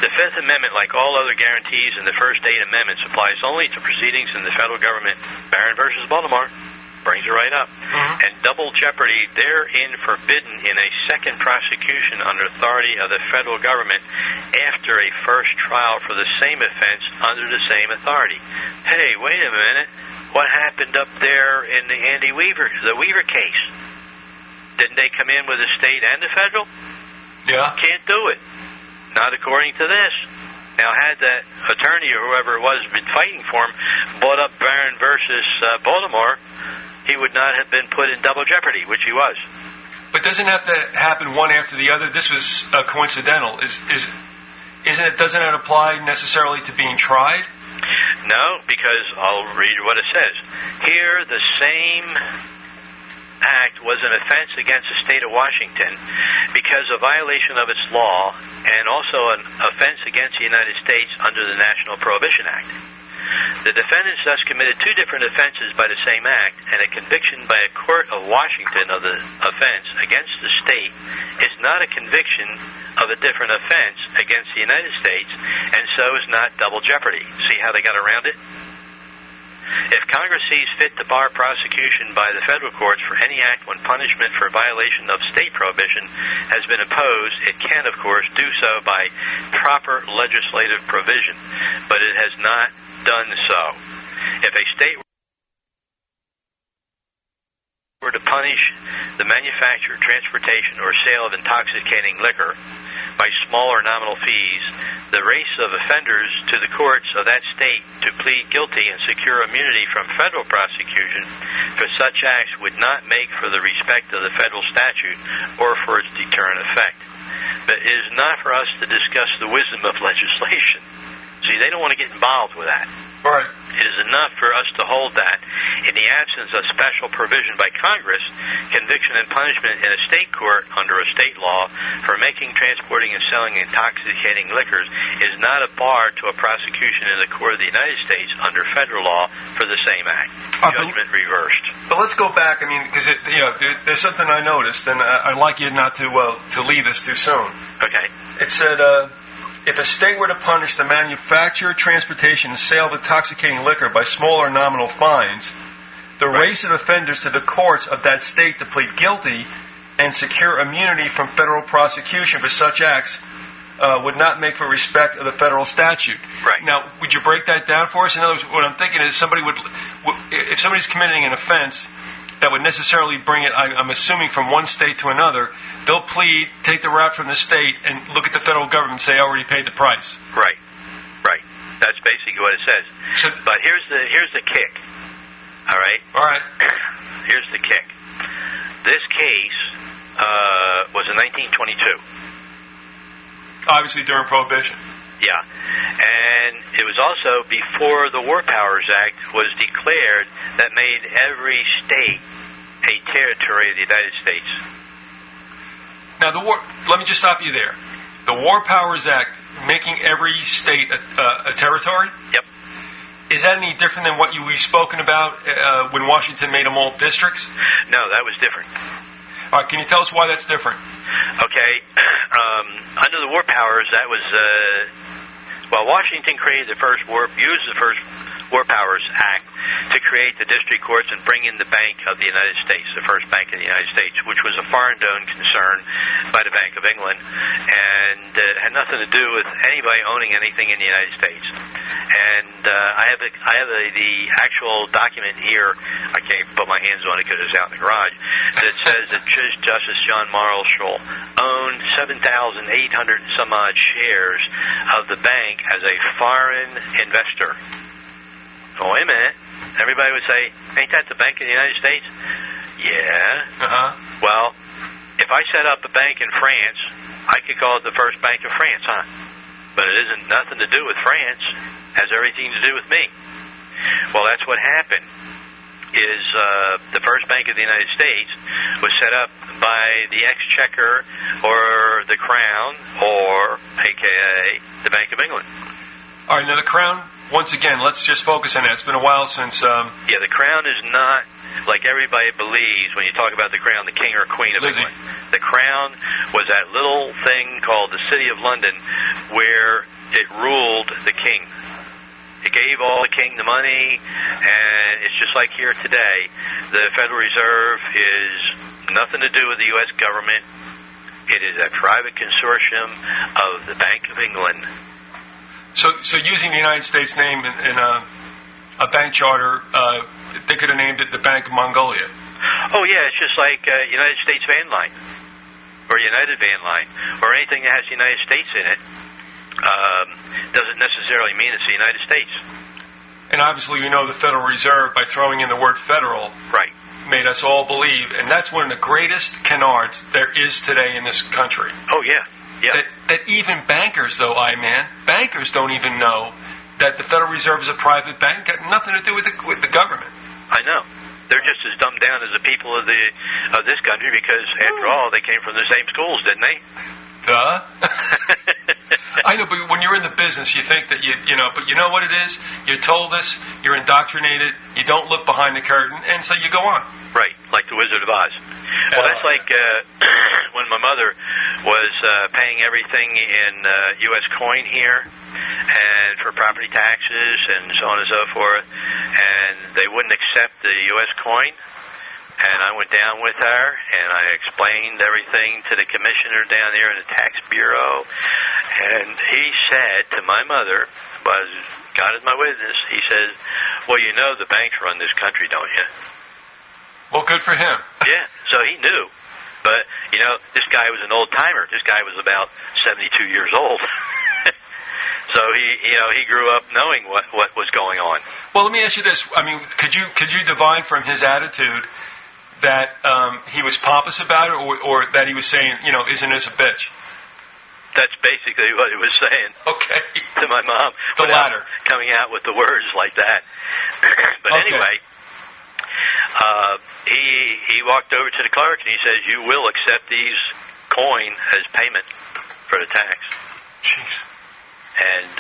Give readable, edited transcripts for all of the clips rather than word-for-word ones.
The Fifth Amendment, like all other guarantees in the first 8 amendments, applies only to proceedings in the federal government. Barron versus Baltimore brings it right up. Mm-hmm. And double jeopardy therein forbidden in a second prosecution under authority of the federal government after a first trial for the same offense under the same authority. Hey, wait a minute. What happened up there in the the Weaver case? Didn't they come in with the state and the federal? Yeah. Can't do it. Not according to this. Now, had that attorney or whoever it was been fighting for him brought up Barron versus Baltimore, he would not have been put in double jeopardy, which he was. But doesn't it have to happen one after the other? This was coincidental. Doesn't it apply necessarily to being tried? No, because I'll read what it says. Here, the same act was an offense against the state of Washington because of violation of its law and also an offense against the United States under the National Prohibition Act. The defendants thus committed 2 different offenses by the same act, and a conviction by a court of Washington of the offense against the state is not a conviction of a different offense against the United States, and so is not double jeopardy. See how they got around it? If Congress sees fit to bar prosecution by the federal courts for any act when punishment for violation of state prohibition has been imposed, it can, of course, do so by proper legislative provision, but it has not done so. If a state were to punish the manufacture, transportation, or sale of intoxicating liquor by smaller nominal fees, the race of offenders to the courts of that state to plead guilty and secure immunity from federal prosecution for such acts would not make for the respect of the federal statute or for its deterrent effect. But it is not for us to discuss the wisdom of legislation. See, they don't want to get involved with that. Right. It is enough for us to hold that, in the absence of special provision by Congress, conviction and punishment in a state court under a state law for making, transporting, and selling intoxicating liquors is not a bar to a prosecution in the court of the United States under federal law for the same act. Judgment reversed. But let's go back. I mean, because there's something I noticed, and I'd like you not to leave this too soon. Okay. It said, if a state were to punish the manufacture, transportation, and sale of intoxicating liquor by smaller nominal fines, the race of offenders to the courts of that state to plead guilty and secure immunity from federal prosecution for such acts would not make for respect of the federal statute. Right. Now, would you break that down for us? In other words, what I'm thinking is if somebody's committing an offense that would necessarily bring it, I'm assuming, from one state to another, they'll plead, take the rap from the state, and look at the federal government and say, I already paid the price. Right. Right. That's basically what it says. But here's the kick. All right? All right. Here's the kick. This case was in 1922. Obviously during Prohibition. Yeah. And it was also before the War Powers Act was declared that made every state a territory of the United States. Now, let me just stop you there. The War Powers Act making every state a territory? Yep. Is that any different than what we've spoken about when Washington made them all districts? No, that was different. All right, can you tell us why that's different? Okay. Under the War Powers, that was... Washington used the first War Powers Act to create the district courts and bring in the Bank of the United States, the first bank of the United States, which was a foreign-owned concern by the Bank of England, and had nothing to do with anybody owning anything in the United States. And I have the actual document here. I can't put my hands on it because it's out in the garage. That says that Justice John Marshall owned 7,800 and some odd shares of the bank as a foreign investor. Oh, wait a minute. Everybody would say, ain't that the Bank of the United States? Yeah. Uh-huh. Well, if I set up a bank in France, I could call it the First Bank of France, huh? But it isn't nothing to do with France. It has everything to do with me. Well, that's what happened. Is the First Bank of the United States was set up by the Exchequer or the Crown or, a.k.a., the Bank of England. All right, now the Crown, once again, let's just focus on that. It's been a while since... Yeah, the Crown is not, like everybody believes when you talk about the Crown, the King or Queen of England. The Crown was that little thing called the City of London where it ruled the king. It gave all the king the money, and it's just like here today. The Federal Reserve is nothing to do with the U.S. government. It is a private consortium of the Bank of England. So using the United States name in a bank charter, they could have named it the Bank of Mongolia. Oh, yeah, it's just like United States Van Line, or United Van Line, or anything that has the United States in it. Doesn't necessarily mean it's the United States. And obviously, the Federal Reserve, by throwing in the word federal, right, made us all believe, and that's one of the greatest canards there is today in this country. Oh, yeah. Yeah. That even bankers, though, bankers don't even know that the Federal Reserve is a private bank, got nothing to do with the government. I know. They're just as dumbed down as the people of this country because, after all, they came from the same schools, didn't they? Duh. I know, but when you're in the business, you think that but you know what it is? You're told this, you're indoctrinated, you don't look behind the curtain, and so you go on. Right, like the Wizard of Oz. Well, that's like when my mother was paying everything in U.S. coin here, and for property taxes and so on and so forth, and they wouldn't accept the U.S. coin. And I went down with her, and I explained everything to the commissioner down there in the tax bureau. And he said to my mother, God is my witness, he says, well, the banks run this country, don't you? Well, good for him. Yeah, so he knew. But, this guy was an old-timer. This guy was about 72 years old. So he grew up knowing what was going on. Well, let me ask you this. I mean, could you divine from his attitude that he was pompous about it, or that he was saying, isn't this a bitch? That's basically what he was saying. Okay. To my mom. The latter. Coming out with the words like that. But okay. Anyway, he walked over to the clerk and he says, you will accept these coin as payment for the tax. Jeez. And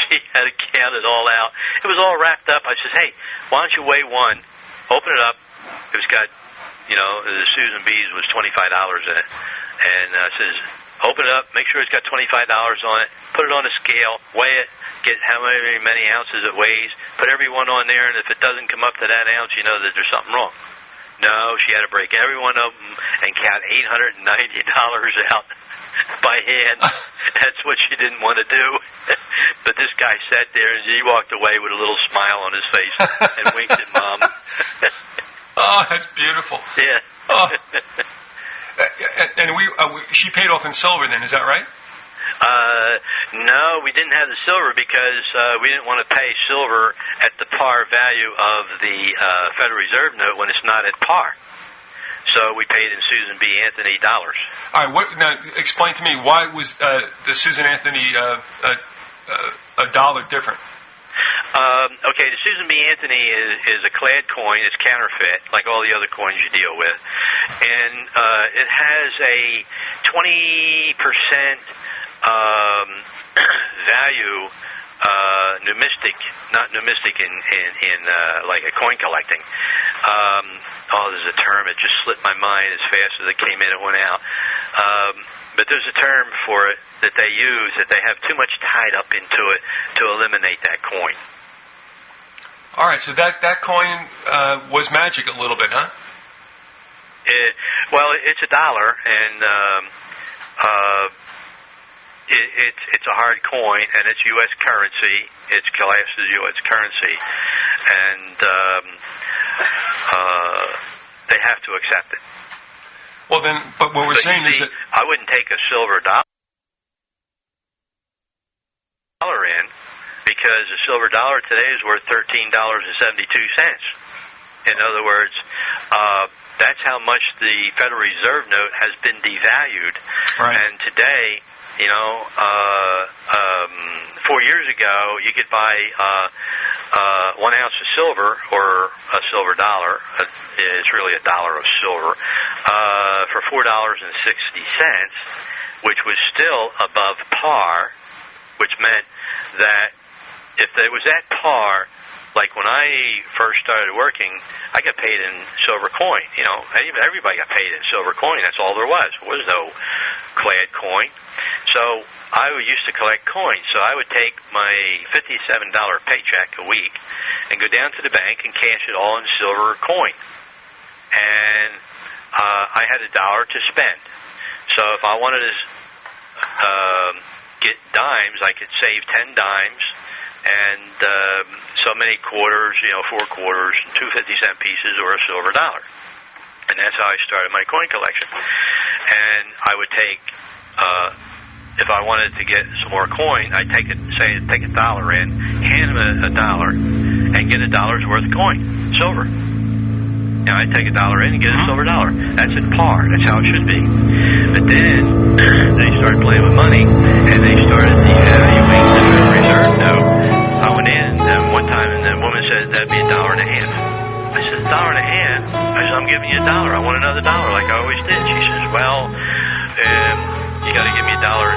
she had to count it all out. It was all wrapped up. I said, hey, why don't you weigh one, open it up. It was got, the Susan B's was $25 in it. And says, open it up, make sure it's got $25 on it, put it on a scale, weigh it, get how many ounces it weighs, put every one on there, and if it doesn't come up to that ounce, you know that there's something wrong. No, she had to break every one of them and count $890 out by hand. That's what she didn't want to do. But this guy sat there and he walked away with a little smile on his face and winked at Mom. Oh, that's beautiful. Yeah. Oh. And she paid off in silver then, is that right? No, we didn't have the silver because we didn't want to pay silver at the par value of the Federal Reserve note when it's not at par. So we paid in Susan B. Anthony dollars. All right, now explain to me, why was the Susan Anthony a dollar different? Okay, the Susan B. Anthony is a clad coin. It's counterfeit, like all the other coins you deal with. And it has a 20% value, not numismatic in like a coin collecting. There's a term, it just slipped my mind as fast as it came in and went out. But there's a term for it that they use, that they have too much tied up into it to eliminate that coin. All right, so that coin was magic a little bit, huh? It's $1, and it's a hard coin, and it's U.S. currency. It's classed as U.S. currency, and they have to accept it. Well, then, but what we're saying is that I wouldn't take a silver dollar in, because a silver dollar today is worth $13.72. In other words, that's how much the Federal Reserve note has been devalued. Right. And today, 4 years ago, you could buy 1 ounce of silver, or a silver dollar. It's really $1 of silver, for $4.60, which was still above par, which meant that if it was at par, like when I first started working, I got paid in silver coin. Everybody got paid in silver coin. That's all there was. There was no clad coin. So I used to collect coins, so I would take my $57 paycheck a week and go down to the bank and cash it all in silver coin. And I had $1 to spend. So if I wanted to get dimes, I could save 10 dimes and so many quarters, 4 quarters, and 2 50-cent pieces, or a silver dollar. And that's how I started my coin collection. And I would take, if I wanted to get some more coin, I'd take $1 in, hand him $1, and get $1's worth of coin, silver. I'd take $1 in and get a silver dollar. That's at par. That's how it should be. But then they started playing with money, and they started devaluing the Federal Reserve note. I went in one time, and the woman said that'd be $1.50. I said, $1.50? I said, I'm giving you $1. I want another $1, like I always did. She says, well, you got to give me $1.50